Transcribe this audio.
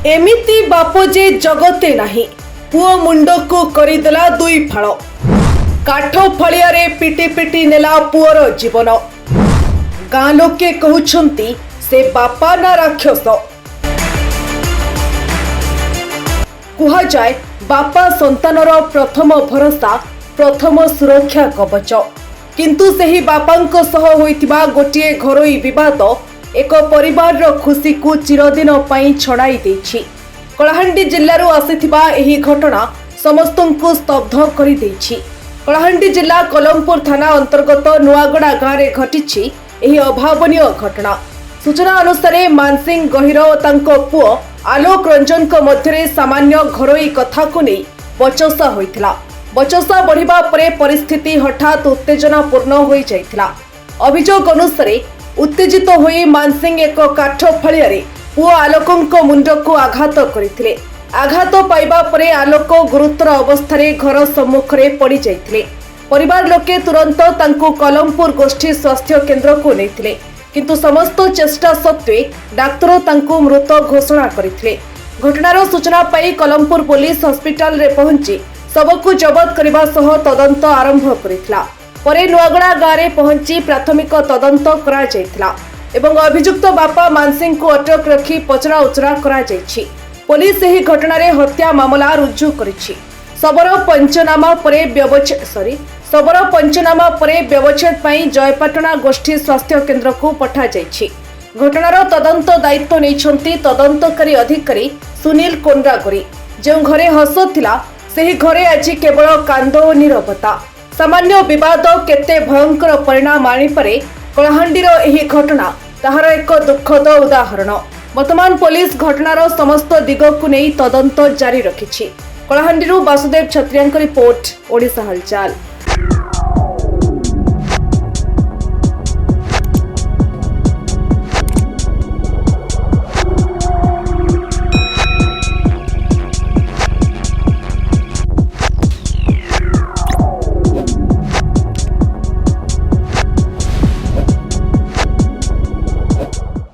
एमिति बाप जे जगते नाही पुओ मुंड को करिदेला दुई फाड़ काठ फलिया रे पिटी पिटी नेला पुअर जीवन गाँ लोके कहउछंती से बापा ना राक्षस कुहा जाए बापा संतानर प्रथम भरोसा प्रथम सुरक्षा कवच किंतु सेही बापांको सह होइतिबा गोटिए घरोई विवाद एक परिवार खुशी को चिरदिन पई छड़ाई देछि। कलाहांडी जिल्लारू आसिथिबा एही घटना समस्तंकु स्तब्ध करि देछि। कलाहांडी जिल्ला कलमपुर थाना अंतर्गत नुआगड़ा गाँव में घटिछि एही अभावनीय घटना। सूचना अनुसार मानसिंह गहिर और तांको पुओ आलोक रंजन को मध्यरे सामान्य घरोई कथा को नहीं बचसा होइथिला। बचसा बढ़िबा परे परिस्थिति हठात उत्तेजनापूर्ण हो जाइथिला। अभियोग अनुसार उत्तेजित होई मानसिंह एक काठ फलिया रे पुओ आलोकंको मुंड को आघात करथिले। आघात पाइबा परे आलोक गुरुतर अवस्था घर सम्मुखरे पड़ी जाइथिले। परिवार लोके तुरंत तांको कलमपुर गोष्ठी स्वास्थ्य केंद्र को नेथिले किंतु समस्त चेष्टा सत्वे डाक्तर तांको मृत घोषणा करथिले। घटनार सूचना पाई कलमपुर पुलिस हॉस्पिटल रे पहुंची सबको जबत करबा सह तदंत आरंभ करथिला। परे नुआगड़ा गाँव में पहुंची प्राथमिक तदंत करा जायथिला एवं अभियुक्त बापा मानसिंह को अटक रखी पचरा उचरा करा जायछि। पुलिस एही घटना रे हत्या मामला रुजु करिछि। सबरो पंचनामा परे व्यवच्छेद पई जयपाटना गोष्ठी स्वास्थ्य केंद्र को पठा जायछि। घटनार तदंत दायित्व नेइछंती तदंतकारी अधिकारी सुनील कोंड्रागोरी। जो घरे हस थिला सेही घरे आज केवल कांद और नीरवता। सामान्य विवाद केते भयंकर परिणाम आनीपरे कलाहांडीर एही घटना ताहार एक दुखद उदाहरण। वर्तमान पुलिस घटनार समस्त दिग को नहीं तदंत जारी रखिछि। कलाहांडीरू वासुदेव छत्रियांक रिपोर्ट ओडिशा हलचल।